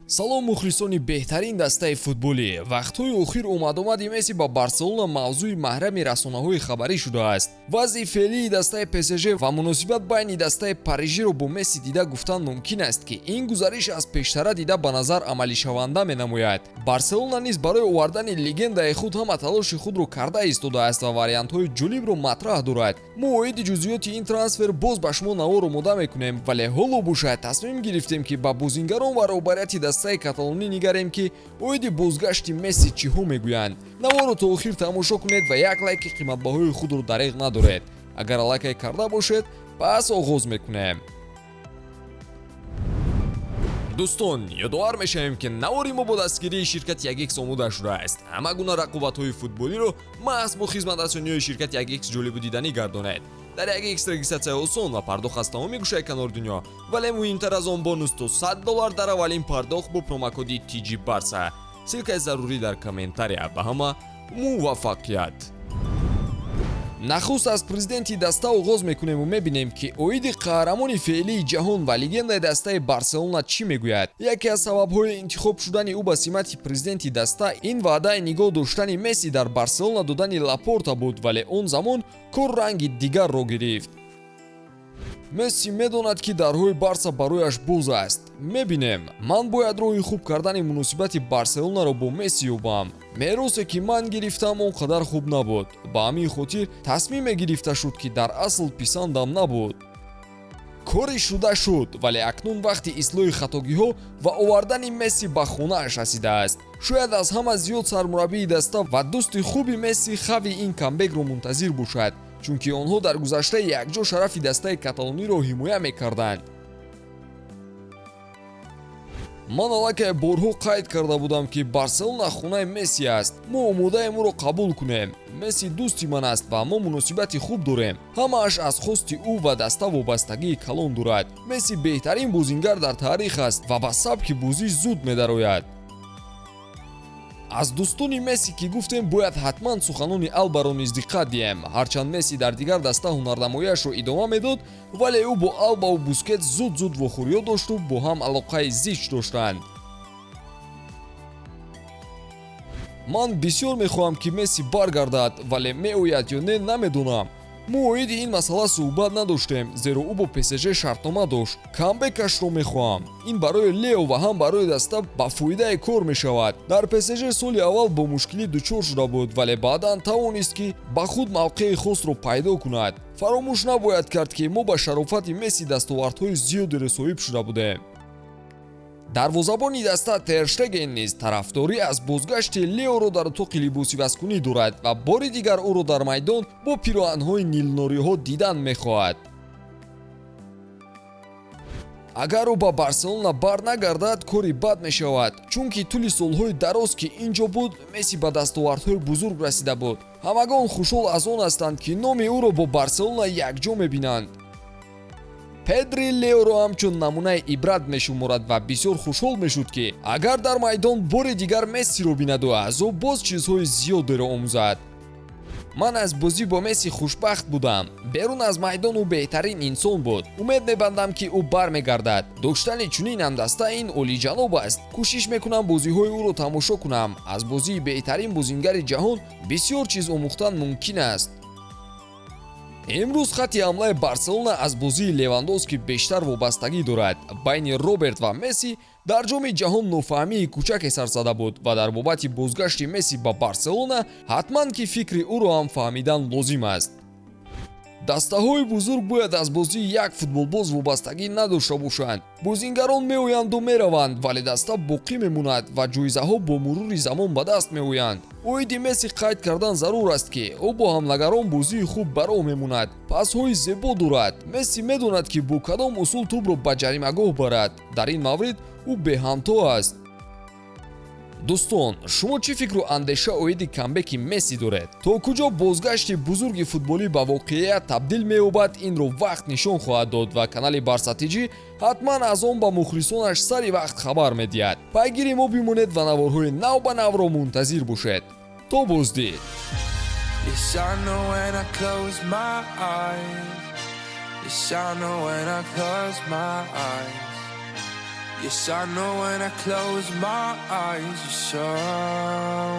салом мухлисони беҳтарин дастаи футболӣ. Вақтҳои охир омадомади Месси ба Барселона мавзӯи маҳрами расонаҳои хабарӣ шудааст. вазъи феълии дастаи ПСЖ ва муносибат байни дастаи Парижиро бо Месси дида гуфтан мумкин аст, ки ин гузариш аз пештара дида ба назар амалишаванда менамояд. Барселона низ барои овардани легендаи худ ҳама талоши худро карда истодааст ва вариантҳои ҷолибро матраҳ дорад. мо оиди ҷузъиёти ин трансфер боз ба шумо навор омода мекунем, вале ҳоло бошад тасмим гирифтем, ки ба бозингарон ва роҳбарияти дастаи каталонӣ нигарем, ки оиди бозгашти Месси чиҳо мегӯянд. наворо то охир тамошо кунед ва як лайки қиматбаҳои худро дариғ надоред. агар лайкай карда бошед, пас оғоз мекунем. дӯстон, ёдовар мешавем, ки навори мо бо дастгирии ширкати 1x омода шудааст. ҳама гуна рақобатҳои футболиро маҳз бо хизматрасониҳои ширкати 1x ҷолибу диданӣ гардонед. дар 1x регистратсия осон ва пардохт аз тамоми гӯшаи канори дунё, вале муҳимтар аз он бонус то $100 дар аввалин пардохт бо промокоди TG Barca. силкаи зарурӣ дар комментария. ба ҳама муваффақият. нахуст аз президенти даста оғоз мекунем ва мебинем, ки оиди қаҳрамони феълии ҷаҳон ва легендаи дастаи Барселона чӣ мегӯяд. яке аз сабабҳои интихоб шудани ӯ ба симати президенти даста ин ваъдаи нигоҳ доштани Месси дар Барселона додани Лапорта буд, вале он замон кор ранги дигарро гирифт. Месси медонад, ки дарҳои Барса барояш боз аст. мебинем, ман бояд роҳи хуб кардани муносибати Барселонаро бо Месси ёбам. меросе, ки ман гирифтам он қадар хуб набуд. ба ҳамин хотир тасмиме гирифта шуд, ки дар асл писандам набуд. кори шуда шуд, вале акнун вақти ислоҳи хатогиҳо ва овардани Месси ба хонааш расидааст. шояд аз ҳама зиёд сармураббии даста ва дӯсти хуби Месси хави ин камбекро мунтазир бошад, чунки онҳо дар гузашта якҷо шарафи дастаи каталониро ҳимоя мекарданд. ман аллакай борҳо қайд карда будам, ки Барселона хонаи Месси аст. мо омодаем ӯро қабул кунем. Месси дӯсти ман аст ва мо муносибати хуб дорем. ҳамааш аз хости ӯ ва даста вобастагии калон дорад. Месси беҳтарин бозингар дар таърих аст ва ба сабки бозӣ зуд медарояд. аз дӯстони Месси ки гуфтем, бояд ҳатман суханони Албаро низ диққат диҳем. ҳарчанд Месси дар дигар даста ҳунарнамояшро идома медод, вале ӯ бо Албаву Бускетс зуд вохӯриё дошту бо ҳам алоқаи зич доштанд. ман бисёр мехоҳам, ки Месси баргардад, вале меояд ё не намедонам. мо оиди ин масъала суҳбат надоштем, зеро ӯ бо ПСЖ шартнома дошт. камбекашро мехоҳам. ин барои Лео ва ҳам барои даста ба фоидаи кор мешавад. дар ПСЖ соли аввал бо мушкилӣ дучор шуда буд, вале баъдан тавонист, ки ба худ мавқеи хосро пайдо кунад. фаромӯш набояд кард, ки мо ба шарофати Месси дастовардҳои зиёдеро соҳиб шуда будем. дарвозабони даста Тер Штеген низ тарафдорӣ аз бозгашти Леоро дар утоқи либосиваскунӣ дорад ва бори дигар ӯро дар майдон бо пироҳанҳои нилнориҳо дидан мехоҳад. агар ӯ ба Барселона барнагардад, кори бад мешавад, чунки тӯли солҳои дароз, ки инҷо буд, Месси ба дастовардҳои бузург расида буд. ҳамагон хушҳол аз он ҳастанд, ки номи ӯро бо Барселона якҷо мебинанд. Педри Леоро ҳамчун намунаи ибрат мешуморад ва бисёр хушҳол мешуд, ки агар дар майдон бори дигар Мессиро бинаду, аз ӯ боз чизҳои зиёдеро омӯзад. ман аз бозӣ бо Месси хушбахт будам. берун аз майдон ӯ беҳтарин инсон буд. умед мебандам, ки ӯ бармегардад. доштани чунин ҳамдаста ин олиҷаноб аст. кӯшиш мекунам бозиҳои ӯро тамошо кунам. аз бозии беҳтарин бозингари ҷаҳон бисёр чиз омӯхтан мумкин аст. имрӯз хати ҳамлаи Барселона аз бозии Левандовски бештар вобастагӣ дорад. байни Роберт ва Месси дар ҷоми ҷаҳон нофаҳмии кӯчаке сар зада буд ва дар бобати бозгашти Месси ба Барселона ҳатман ки фикри ӯро ҳам фаҳмидан лозим аст. дастаҳои бузург бояд аз бозии як футболбоз вобастагӣ надошта бошанд. бозингарон меоянду мераванд, вале даста боқӣ мемонад ва ҷоизаҳо бо мурури замон ба даст меоянд. оиди Месси қайд кардан зарур аст, ки ӯ бо ҳамлагарон бозии хуб ба роҳ мемонад. пасҳои зебо дорад. Месси медонад, ки бо кадом усул тӯбро ба ҷаримагоҳ барад. дар ин маврид ӯ беҳамто аст. дӯстон, шумо чӣ фикру андеша оиди камбеки Месси доред? то куҷо бозгашти бузурги футболӣ ба воқеият табдил меёбад, инро вақт нишон хоҳад дод ва канали Barca TG ҳатман аз он ба мухлисонаш сари вақт хабар медиҳад. пайгири мо бимонед ва наворҳои нав ба навро мунтазир бошед. то боздид. Yes, I know when I close my eyes. Yes, I know when I close my eyes. Yes, I know when I close my eyes, you're so